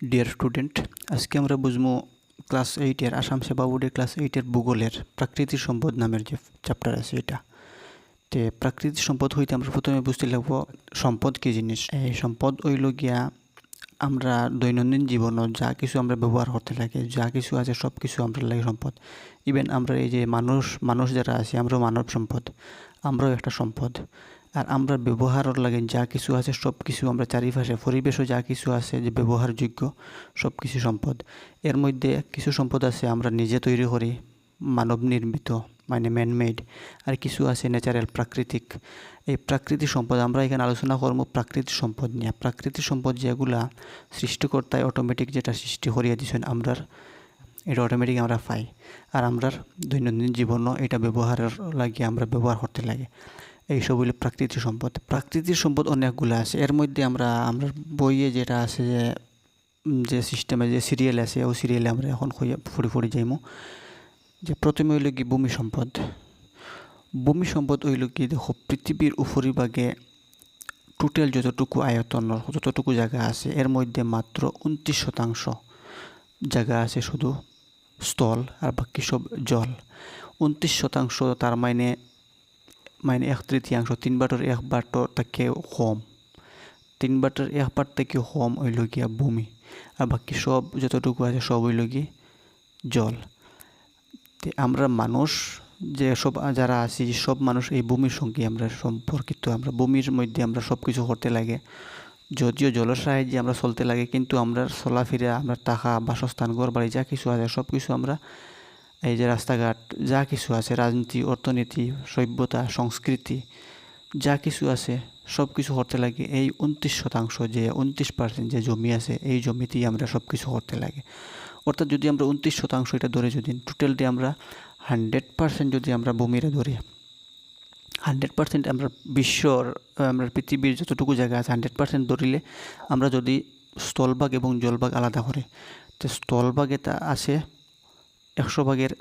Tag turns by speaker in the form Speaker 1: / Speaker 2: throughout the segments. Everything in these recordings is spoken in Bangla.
Speaker 1: ডিয়ার স্টুডেন্ট, আজকে আমরা বুঝবো ক্লাস 8-এর আসাম সেবা বোর্ডের ক্লাস 8-এর ভূগোলের প্রাকৃতিক সম্পদ নামের যে চ্যাপ্টার আছে এটা। তে প্রাকৃতিক সম্পদ হইতে আমরা প্রথমে বুঝতে লাগবো সম্পদ কী জিনিস। এই সম্পদ হইল গিয়া আমরা দৈনন্দিন জীবনও যা কিছু আমরা ব্যবহার করতে লাগে, যা কিছু আছে সব কিছু আমরা লাগে সম্পদ। ইভেন আমরা এই যে মানুষ যারা আছে আমরাও মানব সম্পদ, আমরাও একটা সম্পদ। আর আমরা ব্যবহারের লাগে যা কিছু আছে সব কিছু আমরা চারিপাশে পরিবেশও যা কিছু আছে যে ব্যবহারযোগ্য সব কিছু সম্পদ। এর মধ্যে কিছু সম্পদ আছে আমরা নিজে তৈরি করি, মানব নির্মিত মানে ম্যানমেড, আর কিছু আছে ন্যাচারাল প্রাকৃতিক। এই প্রাকৃতিক সম্পদ আমরা এখানে আলোচনা করবো প্রাকৃতিক সম্পদ নিয়ে। প্রাকৃতিক সম্পদ যেগুলা সৃষ্টিকর্তায় অটোমেটিক যেটা সৃষ্টি করিয়া দিয়েছেন আমরার, এটা অটোমেটিক আমরা পাই। আর আমরার দৈনন্দিন জীবনও এটা ব্যবহারের লাগে আমরা ব্যবহার করতে লাগে। এইসব হইল প্রাকৃতিক সম্পদ। প্রাকৃতিক সম্পদ অনেকগুলো আছে। এর মধ্যে আমরা বইয়ে যেটা আছে যে সিস্টেমে যে সিরিয়াল আছে ওই সিরিয়ালে আমরা এখন ফুড়ি যাইমু। যে প্রথমে হইল কি ভূমি সম্পদ। ভূমি সম্পদ হইল কি দেখো, পৃথিবীর উপরিভাগে টোটাল যতটুকু আয়তন যতটুকু জায়গা আছে এর মধ্যে মাত্র 29% জায়গা আছে শুধু স্থল, আর বাকি সব জল। 29% তার মানে 1/3, 3/1 থেকে কম। 3/1 থেকে কম হইল গিয়া ভূমি, আর বাকি সব যতটুকু আছে সব হইল কি জল। আমরা মানুষ যে সব যারা আছি সব মানুষ এই ভূমির সঙ্গে আমরা সম্পর্কিত। আমরা ভূমির মধ্যে আমরা সব কিছু করতে লাগে, যদিও জলের সাহায্যে আমরা চলতে লাগে, কিন্তু আমরা চলাফেরা, আমরা টাকা, বাসস্থান, ঘর বাড়ি যা কিছু আছে সব কিছু আমরা এই যে রাস্তাঘাট যা কিছু আছে, রাজনীতি, অর্থনীতি, সভ্যতা, সংস্কৃতি যা কিছু আছে সব কিছু করতে লাগে এই 29% যে 29% যে জমি আছে এই জমিতেই আমরা সব কিছু করতে লাগে। অর্থাৎ যদি আমরা 29% এটা ধরে যদি টোটালটি আমরা 100% যদি আমরা ভূমিরে ধরি, 100% আমরা বিশ্বর আমরা পৃথিবীর যতটুকু জায়গা আছে 100% ধরিলে আমরা যদি স্থলভাগ এবং জলভাগ আলাদা করে, তো স্থলভাগে তা আছে 100 ভাগের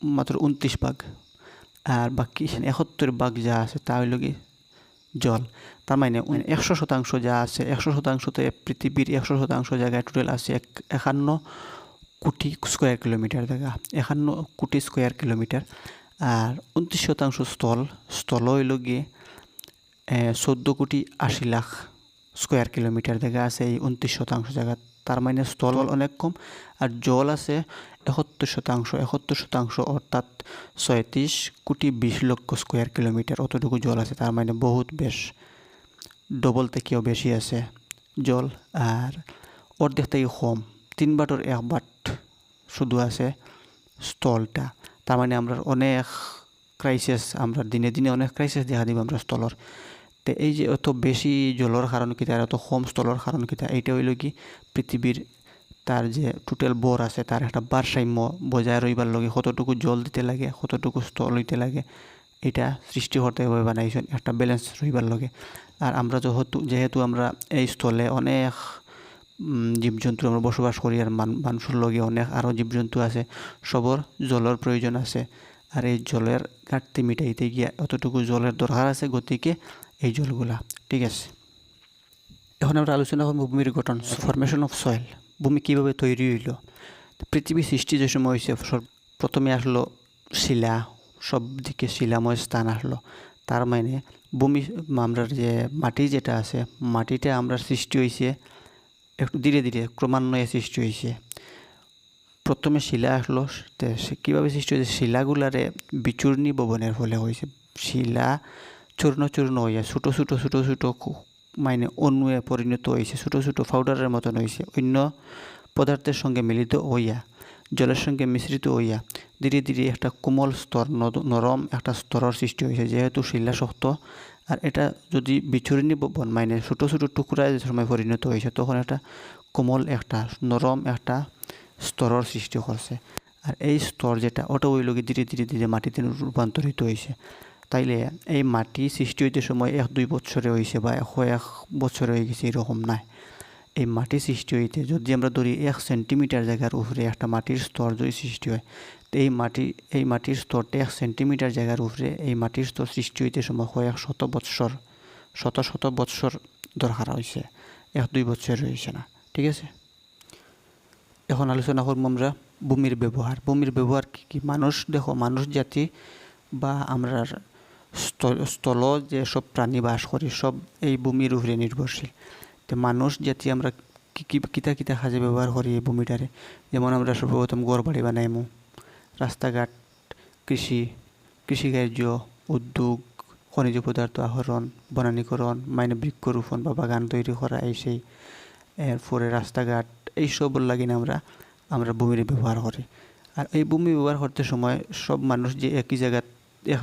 Speaker 1: মাত্র 29 ভাগ, আর বাকি 71 ভাগ যা আছে তা হইল কি জল। তার মানে 100% যা আছে 100%তে পৃথিবীর 100% জায়গায় টোটাল আছে 51 কোটি স্কোয়ার কিলোমিটার জায়গা, 51 কোটি স্কোয়ার কিলোমিটার। আর 29% স্থল হইল গিয়ে 14,80,00,000 স্কোয়ার কিলোমিটার জায়গা আছে এই 29% জায়গা। তার মানে স্থল অনেক কম। আর জল আছে 71% অর্থাৎ 36,20,00,000 স্কোয়ার কিলোমিটার অতটুকু জল আছে। তার মানে বহুত বেশ, ডবল থেকেও বেশি আছে জল। আর অর্ধেক থেকে কম 3/1 শুধু আছে স্থলটা। তার মানে আমরা অনেক ক্রাইসিস, আমরা দিনে দিনে অনেক ক্রাইসিস দেখা দিব আমরা স্থলর। তো এই যে অত বেশি জলের কারণ কিতা আর এত কম স্থলের কারণ কিতা, এইটা হইল কি পৃথিবীর তার যে টোটাল বর আছে তার একটা ভারসাম্য বজায় রইবার লগে কতটুকু জল দিতে লাগে, কতটুকু স্থল হইতে লাগে, এটা সৃষ্টিকর্তাভাবে বানাইছেন একটা ব্যালেন্স রইবার লগে। আর আমরা যেহেতু আমরা এই স্থলে অনেক জীবজন্তু আমরা বসবাস করি, আর মানুষের লগে অনেক আরও জীবজন্তু আছে, সবর জলের প্রয়োজন আছে। আর এই জলের ঘাটতি মিটাইতে গিয়ে অতটুকু জলের দরকার আছে, গতিকে এই জলগুলা। ঠিক আছে, এখন আমরা আলোচনা করব ভূমির গঠন, ফরমেশন অফ সয়েল। ভূমি কীভাবে তৈরি হইল। পৃথিবী সৃষ্টি যে সময় হয়েছে প্রথমে আসলো শিলা, সব দিকে শিলাময় স্থান আসলো। তার মানে ভূমি আমরা যে মাটি যেটা আছে মাটিটা আমরা সৃষ্টি হয়েছে একটু ধীরে ধীরে ক্রমান্বয়ে সৃষ্টি হয়েছে। প্রথমে শিলা আসলো, কীভাবে সৃষ্টি হয়েছে, শিলাগুলারে বিচূর্ণী ভবনের ফলে হয়েছে। শিলা চূর্ণ চূর্ণ হইয়া ছোটো ছোটো ছোটো ছোটো মানে অণুয়ে পরিণত হয়েছে, ছোটো ছোটো পাউডারের মতন হয়েছে। অন্য পদার্থের সঙ্গে মিলিত হইয়া জলের সঙ্গে মিশ্রিত হইয়া ধীরে ধীরে একটা কোমল স্তর, নরম একটা স্তরের সৃষ্টি হয়েছে। যেহেতু শিলা শক্ত, আর এটা যদি বিচূর্ণী ভবন মানে ছোটো ছোটো টুকরায় যে সময় পরিণত হয়েছে তখন একটা কোমল একটা নরম একটা স্তরের সৃষ্টি করছে। আর এই স্তর যেটা ওটা হইল কি ধীরে ধীরে ধীরে মাটিতে রূপান্তরিত হয়েছে। তাইলে এই মাটি সৃষ্টি হইতে সময় 1-2 বছরে হয়েছে বা 1 বছরে হয়ে গেছে এরকম নাই। এই মাটি সৃষ্টি হইতে যদি আমরা ধরি 1 সেন্টিমিটার জায়গার উপরে একটা মাটির স্তর যদি সৃষ্টি হয়, তো এই মাটির স্তরটা 1 সেন্টিমিটার জায়গার উপরে এই মাটির স্তর সৃষ্টি হইতে সময় 100 বৎসর দরকার হয়েছে, 1-2 বছর হয়েছে না। ঠিক আছে, এখন আলোচনা করব আমরা ভূমির ব্যবহার। ভূমির ব্যবহার কী কী? মানুষ জাতি বা আমরা স্থল যেসব প্রাণী বাস করি সব এই ভূমির উপরে নির্ভরশীল। তো মানুষ জাতি আমরা কিতা কিতা কাজে ব্যবহার করি এই ভূমিটারে। যেমন আমরা সর্বপ্রথম ঘর বাড়ি বানাইমু, রাস্তাঘাট, কৃষিকার্য, উদ্যোগ, খনিজ পদার্থ আহরণ, বনানীকরণ, বৃক্ষরোপণ বা বাগান তৈরি করা, এই সেই। এরপরে রাস্তাঘাট, এইসব লাগিয়ে আমরা ভূমির ব্যবহার করি। আর এই ভূমি ব্যবহার করতে সময় সব মানুষ যে এক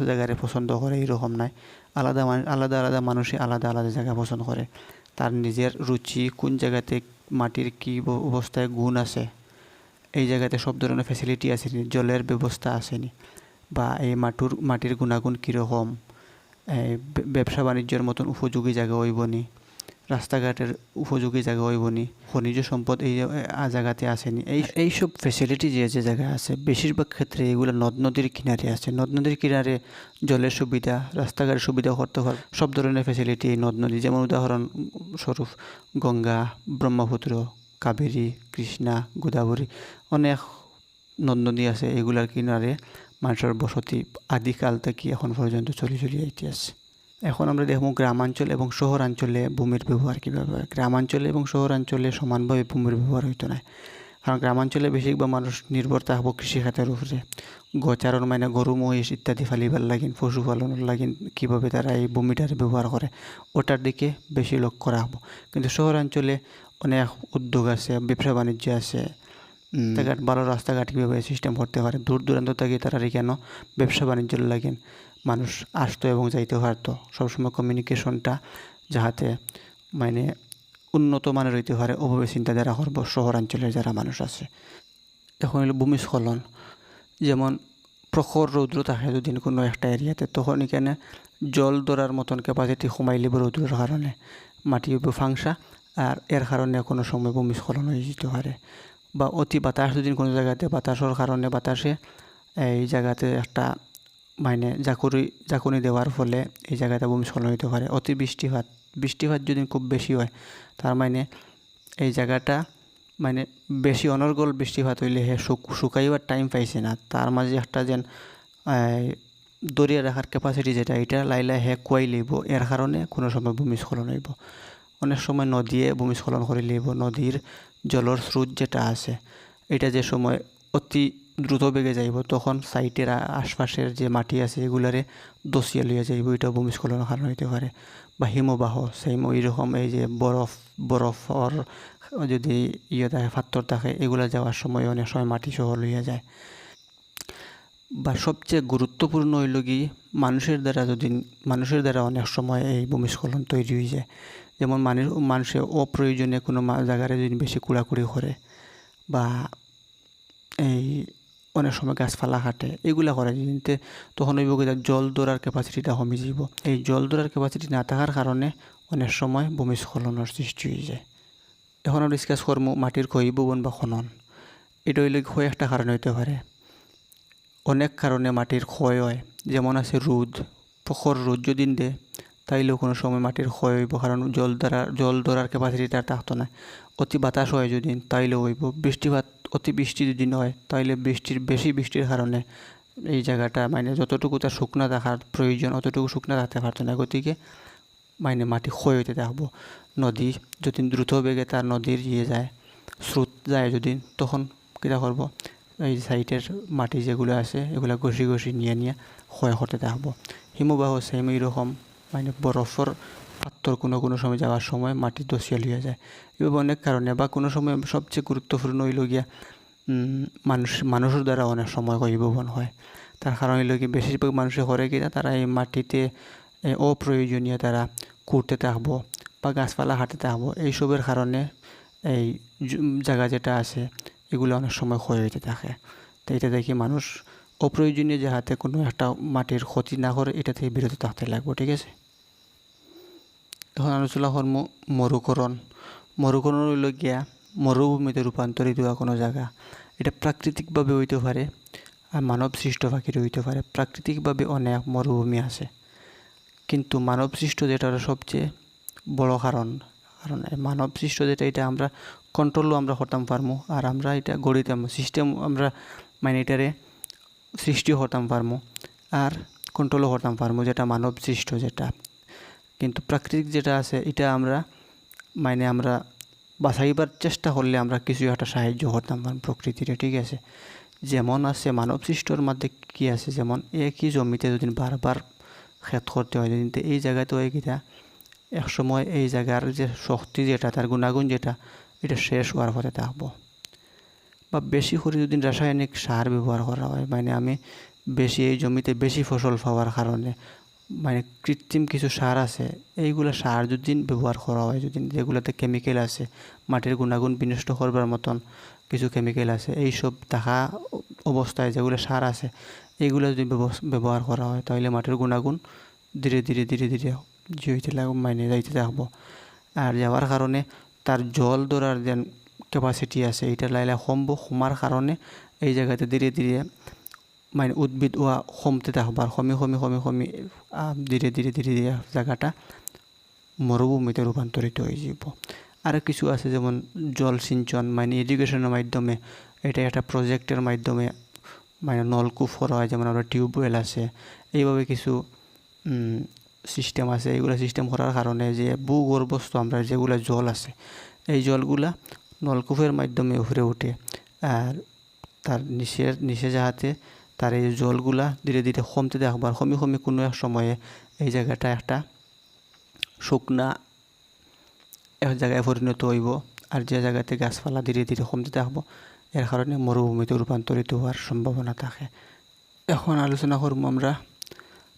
Speaker 1: জায়গায় পছন্দ করে এরকম নয়। আলাদা আলাদা মানুষে আলাদা আলাদা জায়গা পছন্দ করে। তার নিজের রুচি, কোন জায়গাতে মাটির কী অবস্থায় গুণ আছে, এই জায়গাতে সব ধরনের ফ্যাসিলিটি আসেনি, জলের ব্যবস্থা আসেনি, বা এই মাটির গুণাগুণ কীরকম, ব্যবসা বাণিজ্যের মতন উপযোগী জায়গা হইবনি, রাস্তাঘাটের উপযোগী জায়গা হইবনি, খনিজ সম্পদ এই জায়গাতে আসেনি। এইসব ফ্যাসিলিটি যে জায়গায় আছে বেশিরভাগ ক্ষেত্রে এগুলো নদ নদীর কিনারে আছে। নদ নদীর কিনারে জলের সুবিধা, রাস্তাঘাটের সুবিধা করতে পারে সব ধরনের ফ্যাসিলিটি এই নদ নদী। যেমন উদাহরণস্বরূপ গঙ্গা, ব্রহ্মপুত্র, কাবেরী, কৃষ্ণা, গোদাবরী, অনেক নদ নদী আছে। এগুলার কিনারে মানুষের বসতি আদিকাল থেকে এখন পর্যন্ত চলে আইতে আছে। এখন আমরা দেখব গ্রামাঞ্চল এবং শহরাঞ্চলে ভূমির ব্যবহার কীভাবে হয়। গ্রামাঞ্চলে এবং শহরাঞ্চলে সমানভাবে ভূমির ব্যবহার হইতো না, কারণ গ্রামাঞ্চলে বেশিরভাগ মানুষ নির্ভর থাকবো কৃষিখাতের উপরে। গোচারণ গরু মহিষ ইত্যাদি ফালিবার লাগিন, পশুপালনের লাগিন কীভাবে তারা এই ভূমিটার ব্যবহার করে ওটার দিকে বেশি লক্ষ্য রাখবো। কিন্তু শহরাঞ্চলে অনেক উদ্যোগ আছে, ব্যবসা বাণিজ্য আছে, রাস্তাঘাট, ভালো রাস্তাঘাট কীভাবে সিস্টেম করতে পারে, দূর দূরান্ত থেকে তারা কেন ব্যবসা বাণিজ্য লাগেন মানুষ আসতো এবং যাইতে পারতো। সবসময় কমিউনিকেশনটা যাহাতে উন্নত মানের হইতে পারে ওভাবে চিন্তাধারা করবো শহরাঞ্চলের যারা মানুষ আছে। এখন হলো ভূমিস্খলন। যেমন প্রখর রৌদ্র থাকে যদি কোনো একটা এরিয়াতে, তখন এখানে জল ধরার মতন ক্যাপাসিটি কমাই লিব রৌদ্রের কারণে, মাটি ফাংসা, আর এর কারণে কোনো সময় ভূমিস্খলন হয়ে যেতে পারে। বা অতি বাতাস যদি কোনো জায়গাতে, বাতাসের কারণে বাতাসে এই জায়গাতে একটা ঝাঁকুনি দেওয়ার ফলে এই জায়গাতে ভূমিস্খলন হতে পারে। অতি বৃষ্টিপাত যদি খুব বেশি হয়, তার এই জায়গাটা বেশি অনর্গল বৃষ্টিপাত হইলে শুকাইবার টাইম পাইছে না, তার মাঝে একটা যেন দরিয়া রাখার ক্যাপাসিটি যেটা, এটা লাইলা কুয়াই লইব, এর কারণে কোনো সময় ভূমিস্খলন হইব। অনেক সময় নদীয়ে ভূমিস্খলন করে লইব। নদীর জলের স্রোত যেটা আছে এটা যে সময় অতি দ্রুত বেগে যাইব, তখন সাইটের আশপাশের যে মাটি আছে এগুলারে দসিয়ে লইয়া যাইব, এটা ভূমিস্খলনের কারণ হইতে পারে। বা হিমবাহ সেম ওইরকম, এই যে বরফর যদি থাকে, পাথর থাকে, এগুলা যাওয়ার সময় অনেক সময় মাটি সহ লইয়া যায়। বা সবচেয়ে গুরুত্বপূর্ণ হইল কি, মানুষের দ্বারা অনেক সময় এই ভূমিস্খলন তৈরি হয়ে যায়। যেমন মানুষে অপ্রয়োজনীয় কোনো জায়গায় যদি বেশি কুড়াকুড়ি করে, বা এই অনেক সময় গাছপালা কাটে, এগুলা করে যদি, তখন ওই জল ধরার ক্যাপাসিটিটা কমে যাব। এই জল ধরার ক্যাপাসিটি না থাকার কারণে অনেক সময় ভূমিস্খলনের সৃষ্টি হয়ে যায়। এখন আমরা ডিসকাস করবো মাটির ক্ষয়ীভবন বা খনন। এটা হইলে একটা কারণ হইতে পারে, অনেক কারণে মাটির ক্ষয় হয়। যেমন আছে প্রখর রোদ যদি দেয়, তাইলেও কোনো সময় মাটির ক্ষয় হইব, কারণ জল ধরার ক্যাপাসিটি তার থাকতো না। অতি বাতাস হয় যদি, তাইলেও হইব। অতি বৃষ্টি যদি হয়, তাইলে বেশি বৃষ্টির কারণে এই জায়গাটা যতটুকু তার শুকনা থাকার প্রয়োজন অতটুকু শুকনা থাকতে পারতো না, গতিকে মাটি ক্ষয় হইতে থাকবো। নদী যদি দ্রুত বেগে তার নদীর যায়, স্রোত যায় যদি, তখন কীটা করব, এই সাইডের মাটি যেগুলো আছে এগুলো ঘষি নিয়ে ক্ষয় করতে থাকবো। হিমবাহ সেম এইরকম, বরফের পাথর কোনো সময় যাওয়ার সময় মাটি দসিয়ে লিয়ে যায়। এভাবে অনেক কারণে। বা কোনো সময় সবচেয়ে গুরুত্বপূর্ণ হইল গিয়া মানুষের দ্বারা অনেক সময় ক্ষয়ীভবন হয়। তার কারণ হইল কি, বেশিরভাগ মানুষে করে কিনা তারা এই মাটিতে অপ্রয়োজনীয় তারা কুড়তে থাকবো বা গাছপালা হাঁটতে থাকবো। এইসবের কারণে এই জায়গা যেটা আছে এগুলো অনেক সময় ক্ষয় হইতে থাকে। তো এটা দেখি মানুষ অপ্রয়োজনীয় যে হাতে কোনো একটা মাটির ক্ষতি না করে, এটা থেকে বিরত থাকতে লাগবে। ঠিক আছে, এখন আলোচনা করবো মরুকরণ হইল গিয়া মরুভূমিতে রূপান্তরিত হওয়া কোনো জায়গা। এটা প্রাকৃতিকভাবে হইতে পারে, আর মানব সৃষ্ট পাখির হইতে পারে। প্রাকৃতিকভাবে অনেক মরুভূমি আছে, কিন্তু মানব সৃষ্ট যেটা সবচেয়ে বড় কারণ এই মানব সৃষ্ট যেটা, এটা আমরা কন্ট্রোলও আমরা করতাম পারমু, আর আমরা এটা গড়িতাম সিস্টেম আমরা মানে এটারে সৃষ্টিও করতাম পারমু আর কন্ট্রোলও করতাম পারমু, যেটা মানব সৃষ্ট যেটা। কিন্তু প্রাকৃতিক যেটা আছে এটা আমরা মানে আমরা বাছাইবার চেষ্টা করলে আমরা কিছু একটা সাহায্য করতাম পারবো প্রকৃতির, ঠিক আছে। যেমন আছে মানব সৃষ্টর মধ্যে কি আছে, যেমন একই জমিতে যদি বারবার ক্ষেত করতে হয়, যদি এই জায়গাতে হয় কিনা একসময় এই জায়গার যে শক্তি যেটা তার গুণাগুণ যেটা এটা শেষ হওয়ার পথে থাকবো। বা বেশি করে যদি রাসায়নিক সার ব্যবহার করা হয়, মানে আমি বেশি এই জমিতে বেশি ফসল পাওয়ার কারণে মানে কৃত্রিম কিছু সার আছে, এইগুলো সার যদি ব্যবহার করা হয়, যদি যেগুলোতে কেমিক্যাল আছে, মাটির গুণাগুণ বিনষ্ট করবার মতন কিছু কেমিক্যাল আছে, এইসব থাকা অবস্থায় যেগুলো সার আছে এইগুলো যদি ব্যবহার করা হয়, তাহলে মাটির গুণাগুণ ধীরে ধীরে ধীরে ধীরে হইতে মানে যাইতে থাকবো। আর যাওয়ার কারণে তার জল ধরার যে ক্যাপাসিটি আছে এটা লাইলা কমার কারণে এই জায়গাতে ধীরে ধীরে মানে উদ্ভিদ ওয়া কমতে থাকবো, আর কমি ধীরে ধীরে ধীরে ধীরে জায়গাটা মরুভূমিতে রূপান্তরিত হয়ে যাব। আর কিছু আছে যেমন জল সিঞ্চন, মানে ইরিগেশনের মাধ্যমে, এটা একটা প্রজেক্টের মাধ্যমে মানে নলকূপ করা হয়, যেমন আমরা টিউবওয়েল আছে, এইভাবে কিছু সিস্টেম আছে। এইগুলো সিস্টেম করার কারণে যে ভূগর্ভস্থ আমরা যেগুলো জল আছে এই জলগুলা নলকূপের মাধ্যমে উপরে ওঠে, আর তার নিচে যাহাতে তার এই জলগুলা ধীরে ধীরে কমতে থাকবার কমি কোনো এক সময়ে এই জায়গাটা একটা শুকনা এক জায়গায় পরিণত হইব, আর যে জায়গাতে গাছপালা ধীরে ধীরে কমতে থাকবো এর কারণে মরুভূমিতে রূপান্তরিত হওয়ার সম্ভাবনা থাকে। এখন আলোচনা করব আমরা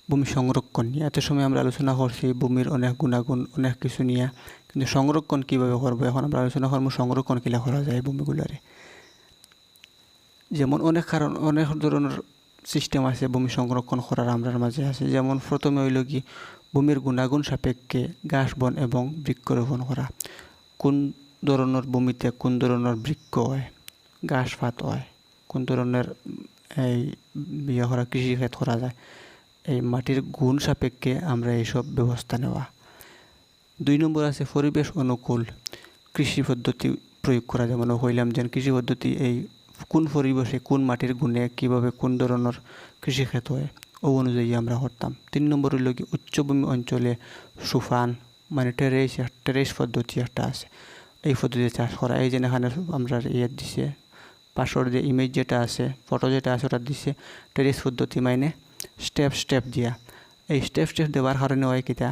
Speaker 1: ভূমি সংরক্ষণ নিয়ে। এত সময় আমরা আলোচনা করছি ভূমির অনেক গুণাগুণ অনেক কিছু নিয়ে, কিন্তু সংরক্ষণ কীভাবে করবো এখন আমরা আলোচনা করবো সংরক্ষণ কীভাবে করা যায় ভূমিগুলোরে। যেমন অনেক ধরনের সিস্টেম আছে ভূমি সংরক্ষণ করার আমরার মাঝে আছে। যেমন প্রথমে হইল কি ভূমির গুণাগুণ সাপেক্ষে ঘাস বন এবং বৃক্ষরোপণ করা। কোন ধরনের ভূমিতে কোন ধরনের বৃক্ষ হয়, ঘাস পাত হয়, কোন ধরনের এই কৃষিক্ষেত করা যায়, এই মাটির গুণ সাপেক্ষে আমরা এইসব ব্যবস্থা নেওয়া। 2 নম্বর আছে পরিবেশ অনুকূল কৃষি পদ্ধতি প্রয়োগ করা। যেমন হইলাম যে কৃষি পদ্ধতি এই কোন পরিবেশে কোন মাটির গুণে কীভাবে কোন ধরনের কৃষিক্ষেত হয় ও অনুযায়ী আমরা করতাম। 3 নম্বর হইল কি উচ্চভূমি অঞ্চলে সুফান মানে টেরেস পদ্ধতি একটা আছে, এই পদ্ধতিতে চাষ করা। এই যে এখানে আমরা দিছে পাশর যে ইমেজ যেটা আছে ফটো যেটা আছে ওটা দিছে টেরেস পদ্ধতি, মানে স্টেপ দিয়া। এই স্টেপ দেওয়ার কারণে হয় কিটা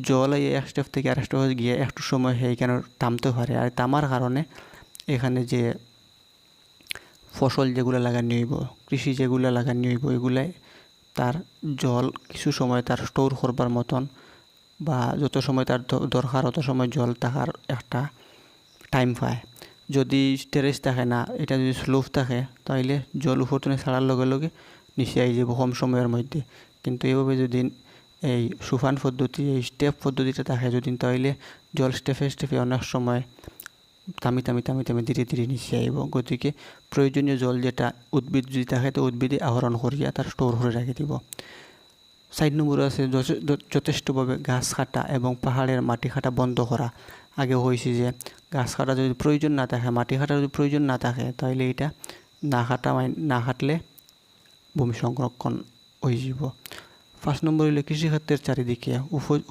Speaker 1: জল এক স্টেপ থেকে আর স্টেপ গিয়ে একটু সময় এইখানে থামতে পারে, আর থামার কারণে এখানে যে ফসল যেগুলো লাগানো হইব, কৃষি যেগুলো লাগানো হইব, এগুলাই তার জল কিছু সময় তার স্টোর করবার মতন বা যত সময় তার দরকার অত সময় জল থাকার একটা টাইম পায়। যদি টেরেস থাকে না, এটা যদি স্লোপ থাকে তাহলে জল উপর থেকে ছাড়ার লগে লগে নিচে আই যাব কম সময়ের মধ্যে। কিন্তু এইভাবে যদি এই সুফান পদ্ধতি এই স্টেপ পদ্ধতিটা থাকে যদি, তাহলে জল স্টেপে অনেক সময় থামি ধীরে ধীরে নিচে আইব। গতিকে প্রয়োজনীয় জল যেটা উদ্ভিদ যদি থাকে তো উদ্ভিদে আহরণ করিয়া তার স্টোর করে রাখি দিব। 4 নম্বর আছে যথেষ্টভাবে গাছ কাটা এবং পাহাড়ের মাটি কাটা বন্ধ করা। আগে হয়েছে যে গাছ কাটা যদি প্রয়োজন না থাকে, মাটি কাটা যদি প্রয়োজন না থাকে, তাহলে এটা না কাটলে ভূমি সংরক্ষণ হয়ে যাব। 5 নম্বর হইল কৃষিক্ষেত্রের চারিদিকে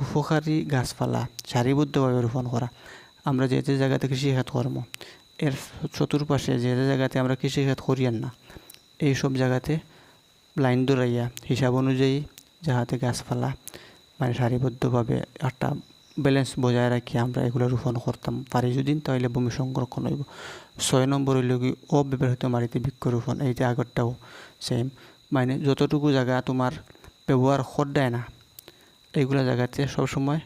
Speaker 1: উপকারী গাছপালা সারিবদ্ধভাবে রোপণ করা। আমরা যে জায়গাতে কৃষিক্ষেত করবো এর চতুর্পাশে যে জায়গাতে আমরা কৃষিক্ষেত করিয়ান না, এইসব জায়গাতে লাইন দৌড়াইয়া হিসাব অনুযায়ী যাহাতে গাছপালা মানে সারিবদ্ধভাবে একটা ব্যালেন্স বজায় রাখি আমরা এগুলো রোপণ করতাম পারি যদি, তাহলে ভূমি সংরক্ষণ হইব। 6 নম্বর হইল কি অব্যবহৃত মাটিতে বৃক্ষরোপণ। এই যে আগরটাও সেম, মানে যতটুকু জায়গা তোমার ব্যবহার করদায় না এইগুলো জায়গাতে সবসময়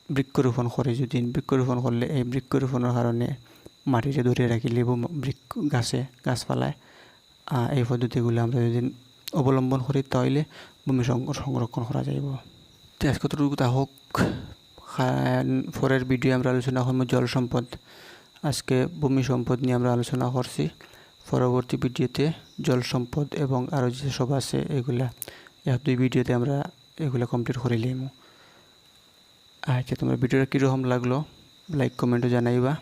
Speaker 1: বৃক্ষরোপণ করে। যদি বৃক্ষরোপণ করলে এই বৃক্ষরোপণের কারণে মাটিতে ধরে রাখি লেবু গাছপালায় এই পদ্ধতিগুলো আমরা যদি অবলম্বন করি তাহলে ভূমি সংরক্ষণ করা যাইব। তো আজকে কতটুকু তা হোক, পরের ভিডিও আমরা আলোচনা করব জল সম্পদ। আজকে ভূমি সম্পদ নিয়ে আমরা আলোচনা করছি, পরবর্তী ভিডিওতে জল সম্পদ এবং আরও যেসব আছে এগুলা 2 ভিডিওতে আমরা এগুলো কমপ্লিট করে নিব। আচ্ছা, তোমরা ভিডিওটা কীরকম লাগলো লাইক কমেন্টও জানাইবা।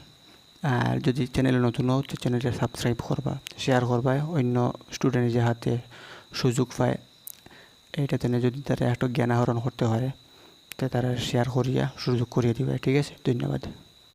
Speaker 1: আর যদি চ্যানেলে নতুন হও তো চ্যানেলটা সাবস্ক্রাইব করবা, শেয়ার করবা, অন্য স্টুডেন্ট যে হাতে সুযোগ পায় এইটাতে যদি তারা একটু জ্ঞান আহরণ করতে পারে তো তারা শেয়ার করিয়া সুযোগ করিয়ে দিবে। ঠিক আছে, ধন্যবাদ।